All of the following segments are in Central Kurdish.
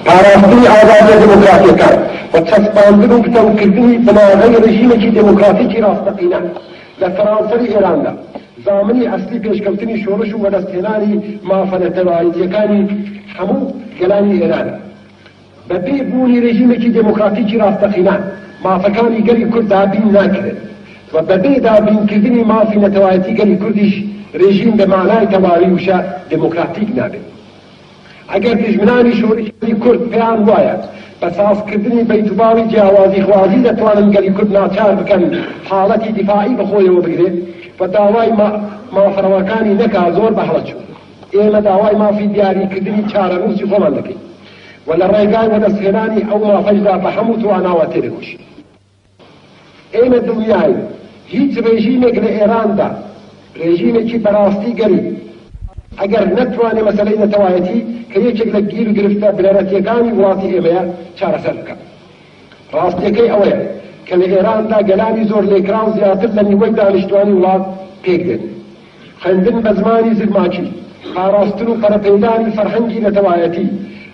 پاراستنی ئازادیە دموکراتیەکان بە چەسپاندن و پتەوکردنی بناغەی ڕژیمێکی دموکراتیکی ڕاستەقینە لە سەرانسەری ئێراندا زامنی ئەسلی پێشکەوتنی شۆڕش و وەدەستهێنانی مافەنەتەوایەتیەکانی هەموو گەلانی ئێرانە. بەپێ بوونی ڕژیمێکی دموکراتیکی ڕاستەقینە مافەکانی گەلی کورد دابین ناکرێت و بەبێ دابینکردنی مافی نەتەوایەتی گەلی کوردیش رژیم به معنای تواوی وشە دموکراتیک نابێت. ئەگەر دژمنانی شۆڕشی کورد پێیان وایە بە سازکردنی بەیتوباڵی جیاوازی خوازی دەتوانن گەلی کورد ناچار بکەن حاڵەتی دیفاعی بەخۆیەوە بگرێت و داوای مافەڕەوەکانی نەکا زۆر بەهەڵە چوو. ئێمە داوای مافی دیاریکردنی چارەنووسی خۆمان دەکەین و لە ڕێگای وەدەستهێنانی ئەو مافەشدا بە هەموو تواناوە تێدەکوژین. ئێمە دڵنیاین هیچ ڕێژیمێک لە ئێراندا ڕێژیمێکی بەڕاستی گەری ئەگەر نەتوانێت مەسەلەی نەتەوایەتی کە یەکێک لە گیر و گرفتە بنەرەتیەکانی وڵاتی ئێمەیە چارەسەر بکات. ڕاستیەکەی ئەوەیە کە لە ئێراندا گەلانی زۆر لێکراو زیاتر لە نیوەی دانیشتوانی وڵات پێک دێن. خوێندن بە زمانی زگماکی، پاراستن و پەرەپەیدانی فەرهەنگی نەتەوایەتی،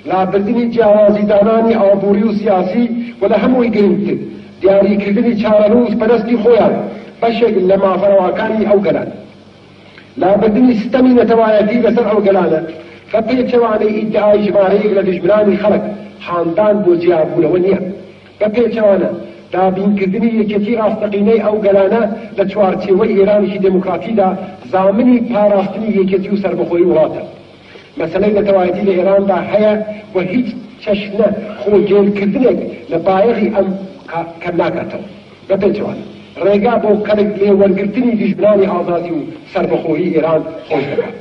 لابردنی جیاوازیدانانی ئابووری و سیاسی و لە هەمووی گرنگتر دیاریکردنی چارەنووس بەدەستی خۆیان بەشێک لە مافەرەوەکانی ئەو گەلان. لابردنی سیستەمی نەتەوایەتی لەسەر ئەو گەلانە بە پێچەوانەی ئیدعای ژمارەیەک لە دژمنانی خەڵک خاندان بۆ جیابوونەوە نییە. بە پێچەوانە دابینکردنی یەکێتی ڕاستەقینەی ئەو گەلانە لە چوارچێوەی ئێرانیشی دموکراتیدا زامنی پاراستنی یەکێتی و سەربەخۆیی وڵاتە. مەسەلەی نەتەوایەتی لە ئێراندا هەیە و هیچ چەشنە خۆگێرکردنێک لە بایەخی ئەم کەم ناکاتەوە. بە پێچەوانە ڕێگا بۆ کەرێک لێوەرگرتنی دژمنانی ئازادی و سەربەخۆیی ئێران خۆش دەکات.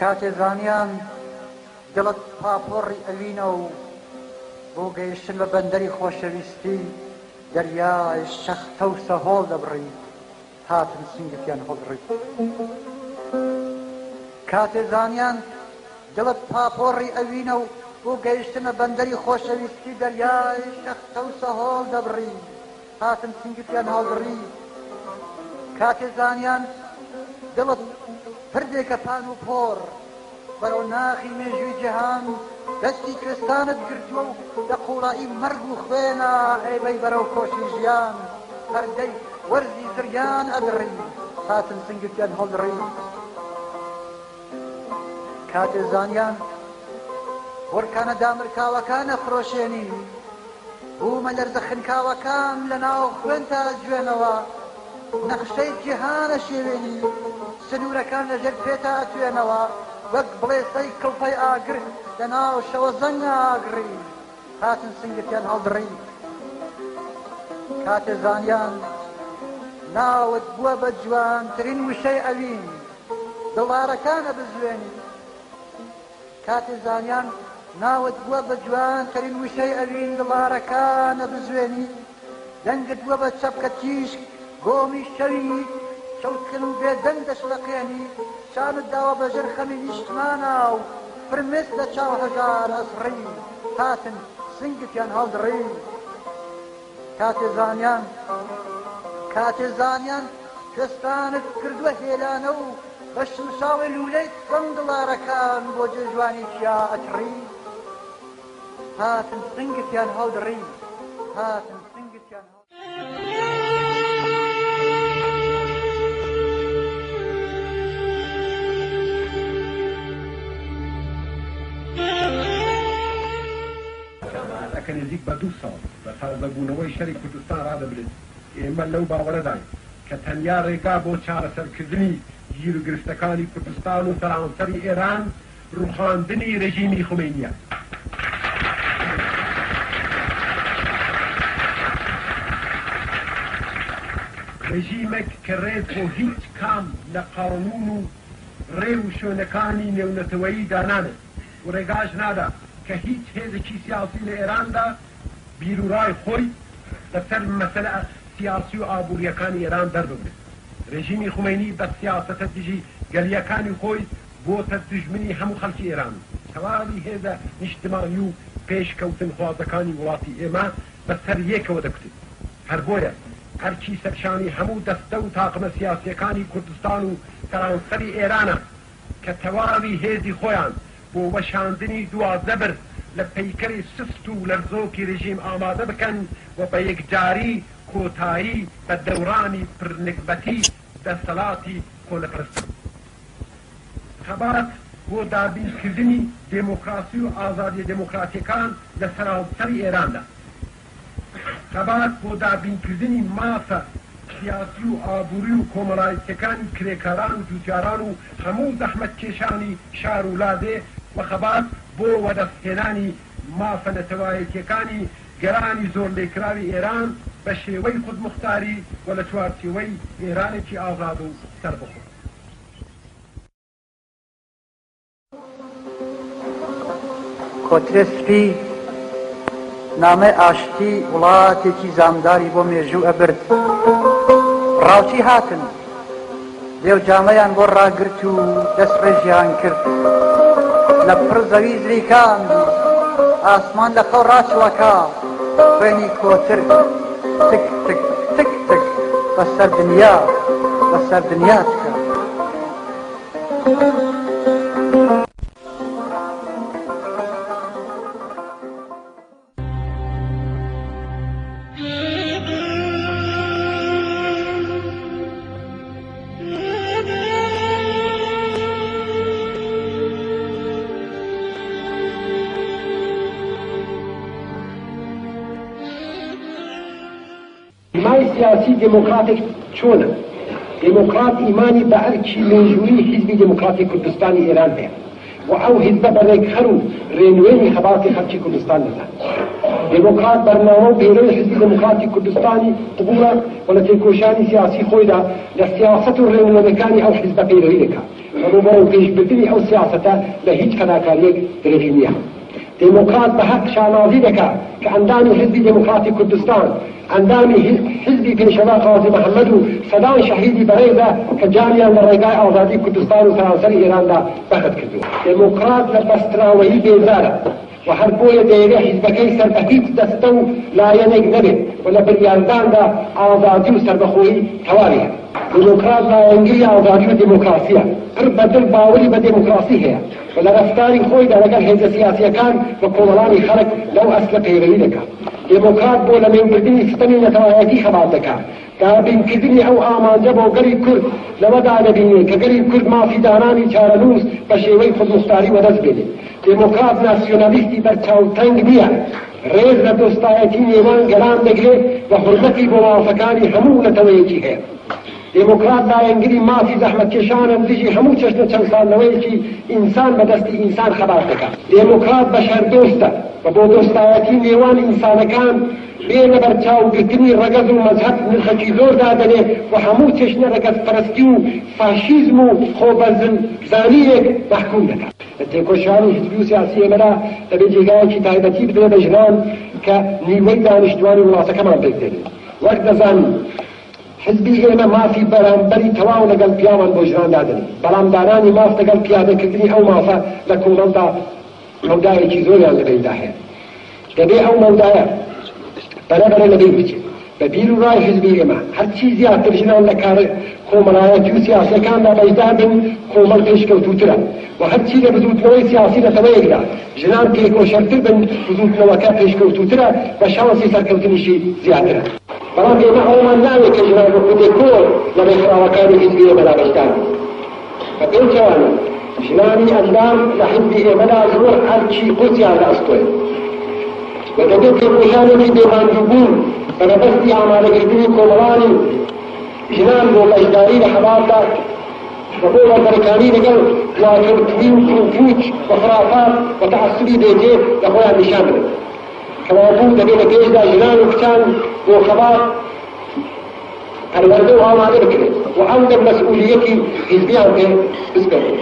کاتێزانیان دڵت پاپۆڕی ئەوینە و بۆ گەیشتن بە بەندەری خۆشەویستی دەریای شەختە و سەهۆڵ دەبڕی هاتن سنگتیان هەڵڕی. کاتێزانیان دڵت پاپۆڕی ئەوینە و بۆ گەیشتن بە بەندەری خۆشەویستی دەریای شەختە و سەهۆڵ دەبڕی هاتن سنگتیان هەڵڕی. کاتێزانیان دڵت پردێکە پان و پۆڕ بەرەو ناخی مێژووی جیهان دەستی کوێستانت گرتووە و لە قوڵایی مەرگ و خوێنە ئەیبەی بەرەو کۆشی ژیان هەردەی وەرزی زریان ئەدڕی هاتن سنگتیان هەڵدڕی. کاتێزانیان وەرکانە دامرکاوەکانە فرۆشێنی بوومە لەرزە خنکاوەکان لە ناو خوێن تا جوێنەوە نەخشەی جیهانە شێوێنی سنوورەکان لەژێر پێتا ئەتوێنەوە وەک بڵێسەی کڵپەی ئاگر لە ناو شەوە زەنگ ئاگری هاتن سنگتیان هەڵدڕی. کاتێزانیان ناوت بووە بە جوانترین وشەی ئەوین دڵارەکانە بزوێنی. کاتێزانیان ناوت بووە بە جوانترین وشەی ئەوین دڵارەکانە بزوێنی. دەنگت بووە بە چەپکە تیشک گۆمی شەوی شەوتکن و بێدەنگ دەشلەقێنی شانت داوە بە ژەرخەمی نیشتمانە و فرمێست لە چاو هەژار ئەسڕی هاتن سنگتیان هەڵدڕی. کاتێزانیان کوێستانت کردووە هێلانە و بە شمشاوی لولەی فەم دڵارەکان بۆ جێژوانی چیا ئەتڕی هاتن سنگتیان هەڵدڕی هاتن سنگتیان ئەکە نزیک بە 2 ساڵ بە تازەبوونەوەی شەری کوردستان ڕادەبرێت ئێمە لەو باوەڕەداین کە تەنیا ڕێگا بۆ چارەسەرکردنی گیر و گرفتەکانی کوردستان و سەرانسەری ئێران ڕوخاندنی ڕژیمی خومینیە. ڕژیمێک کە ڕێز بۆ هیچ کام لە قانون و ڕێ و شوێنەکانی نێونەتەوەیی دانانێت و ڕێگاش نادا کە هیچ هێزێکی سیاسی لە ئێراندا بیرروڕای خۆی لەسەر مەسەلە سیاسی و ئابوووریەکانی ئێران دەردەبرێت. ڕێژیمی خومینی بە سیاسەتە دژی گەلیەکانی خۆی بۆتە دژمنی هەموو خەڵکی ئێران. تەواوی هێزە نیشتمانی و پێشکەوتن خوازەکانی وڵاتی ئێمە بەسەر یەکەوە دەکوتێت. هەر بۆیە هەرچی سەرشانی هەموو دەستە و تاقمە سیاسیەکانی کوردستان و سەرانسەری ئێرانە کە تەواوی هێزی خۆیان بۆ وەشاندنی دوازەبر لە پەیکەری سست و لەرزۆکی ڕژیم ئامادە بکەن و بە یەکجاری کۆتایی بە دەورانی پرنکبەتی دەسەڵاتی کۆلەپەرستی. خەبات بۆ دابینکردنی دێمۆکراسی و ئازادی دێمۆکراتیەکان لە سەرانسەری ئێراندا. خەبات بۆ دابینکردنی مافە سیاسی و ئابووری و کۆمەڵایەتیەکانی کرێکاران و جوتیاران و هەموو زەحمەتکێشانی شار و لادێ و خەبات بۆ وەدەستهێنانی مافە نەتەوایەتیەکانی گەرانی زۆر لێکراوی ئێران بە شێوەی خودموختاری و لە چوارچێوەی ئێرانێکی ئازاد و سەربەخۆ. کۆترێسپی نامەی ئاشتی وڵاتێکی زامداری بۆ مێژوو ئەبرد. ڕاوچی هاتن لێو جامەیان بۆ ڕاگرت و دەست ڕێژیان کرد. لە پڕ زەوی زریکان ئاسمان لە خەو ڕاچوەکە خوێنی کۆتر تک تک تک تک بەسەر دنیا بەسەر دنیا تکە. سیاسی دموکراتێک چۆنە؟ دموکرات ئیمانی بە ئەرکی مێژووی حیزبی دموکراتی کوردستانی ئێران هەیە و ئەو حیزبە بەڕێکخەر و ڕێنوێنی خەباتی خەڵکی کوردستان دەزانێت. دموکرات بەرنامە و پەیرۆی حیزبی دموکراتی کوردستانی قبوڵە و لە تێکۆشانی سیاسی خۆیدا لە سیاسەت و ڕێنوێنەکانی ئەو حیزبە پەیرۆی دەکات. ڕووبەرە و پێشبردننی ئەو سیاسەتە لە هیچ خەناکاریەک درێژی نییە. دموکرات بە حەق شانازی دەکات کە ئەندامی حیزبی دموکراتی کوردستان ئەندامی حیزبی پێشەوا قازی محەممەد و سەدان شەهیدی بەڕێزە کە جامیان لە ڕێگای ئازادی کوردستان و سەرانسەری ئێراندا بەخت کردووە. دموکرات لە بەستراوەیی بێزارە و هەر بۆیە دەیەوێت حیزبەکەی سەر بە هیچ دەستە و لایەنێک نەبێت و لە بریارداندا ئازادی و سەربەخۆیی تەواوی هەیە. دموکرات لایەنگری ئازادی و دموکراسیە، پڕ بەدڵ باوەری بە دموکراسی هەیە و لە ڕەفتاری خۆیدا لەگەڵ هێزە سیاسیەکان و کۆمەڵانی خەڵک لەو ئەسلە پەیڕەوی دەکات. دموکرات بۆ لەمێنکردنی ستەمی نەتەوایەتی خەبات دەکات. دابینکردنی ئەو ئامانجە بۆ گەلی کورد لەوەدا دەبینێت کە گەلی کورد مافی دانانی چارەنووس بە شێوەی خودموختاری وەدەست بێنێت. دموکرات ناسیۆنالیستی بەرچاوتەنگ نییە، ڕێز لە دۆستایەتی نێوان گەران دەگرێت و حورمەتی بۆ مافەکانی هەموو نەتەوەیەکی هەیە. دموکرات لایەنگری مافی زەحمەتکێشانە دژی هەموو چەشنە چەند ساڵەوەیەکی ئینسان بەدەستی ئینسان خەبات دەکات. دموکرات بەشەردۆستە و بۆ دۆستایەتی نێوان ئینسانەکان بێ لە بەرچاوگرتنی ڕەگەز و مەزهەب نرخەکی زۆر دادەنێ و هەموو چەشنە ڕەگەزپەرستی و فاشیزم و خۆبەرزنجانیەک مەحکوم دەکات. لە تێکۆشانی حیزبی و سیاسی ئێمەدا دەبێت جێگایەکی تایبەتی بدرێ بە ژنان کە نیوەی دانیشتوانی وڵاتەکەمان پێک دێنێت. وەک دەزانین حزبی ئێمە مافی بەرامبەری تەواو لەگەڵ پیاوان بۆ ژنان دادنێت، بەڵام دانانی ماف لەگەڵ پیادەکردنی ئەو مافە لە کۆمەڵدا مەودایەکی زۆریان لەبەردا هەیە. دەبێت ئەو مەودایە بەرەبەرە لەبەر بچێت. بە بیر و ڕای حزبی ئێمە هەرچی زیاتر ژنان لە کار کۆمەڵایەتی و سیاسیەکاندا بەیدا بن کۆمەڵ پێشکەوتووترە و هەرچی لە بزوتنەوەی سیاسی لەتەوەیەکدا ژنان پێکۆشەرتر بن بزوتنەوەکە پێشکەوتووترە بە شانسی سەرکەوتنیشی زیاترە. بەڵام ئێمە ئەومان ناوێت کە ژنان بە کۆر لە ڕێکخراوەکانی حزبی ئێمەدا بەشدار بن. بە پێنجەوانە ژنانی ئەندام لە حزبی ئێمەدا زۆر هەرچی قوتیان لە ئەستۆیە. و دەبێت کێکۆژانێکی بێبانجوبوون بەدەبەستی ئامادەکردنی کۆمەڵانی ژنان بۆ لەشداری لە حەبابدا و بۆ وەزەرەکانی لەگەڵ دواکردنی و پوچ و خرافات و تەعەسوبی بێجێ لە خۆیان نیشان بدەن. کەوابوو دەبێت لە پێشدا ژنان و کچان بۆ خەبات پەروەردە و ئامادە بکرێت و ئەو دەم مەسئولیەتی حیزبیان پێ بسپێرێت.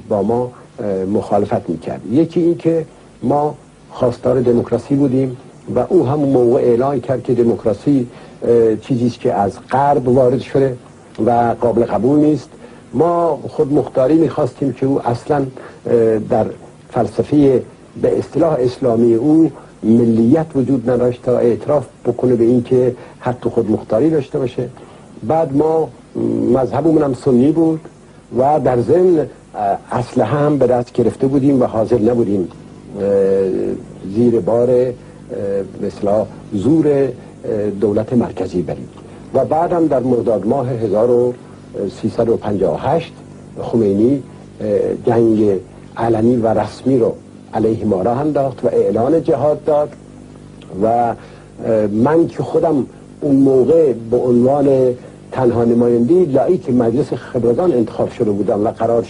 با ما مخالفت میکرد. یکی این که ما خواستار دموکراسی بودیم و او همون موقع اعلان کرد که دموکراسی چیزیست که از غرب وارد شده و قابل قبول نیست. ما خود مختاری میخواستیم که او اصلا در فلسفه به اصطلاح اسلامی او ملیت وجود نداشت تا اعتراف بکنه به این که حق خود مختاری داشته باشه. بعد ما مذهبمون هم سنی بود و در ضمن اسلحه هم به دست گرفته بودیم و حاضر نبودیم زیر بار به اصطلاح زور دولت مرکزی بریم. و بعد هم در مرداد ماه 1358 خمینی جنگ علنی و رسمی رو علیه ما راه انداخت و اعلان جهاد داد و من که خودم اون موقع به عنوان تنها نماینده لایق مجلس خبرگان انتخاب شده بودم و قرار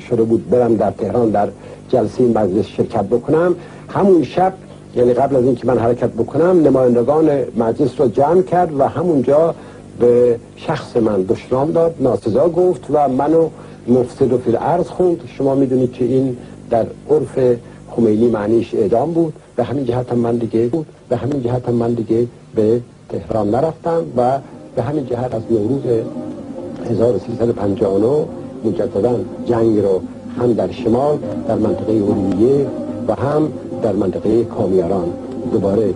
شده بود برم در تهران در جلسه مجلس شرکت بکنم، همون شب یعنی قبل از اینکه من حرکت بکنم نمایندگان مجلس رو جمع کرد و همونجا به شخص من دشنام داد، ناسزا گفت و منو مفسد فی الارض خوند. شما میدونید که این در عرف خمینی معنیش اعدام بود. به همین جهت هم من دیگه به تهران نرفتم و به همین جهت از نوروز 1359 مجددا جنگ رو هم در شمال در منطقه ارومیه و هم در منطقه کامیاران دوباره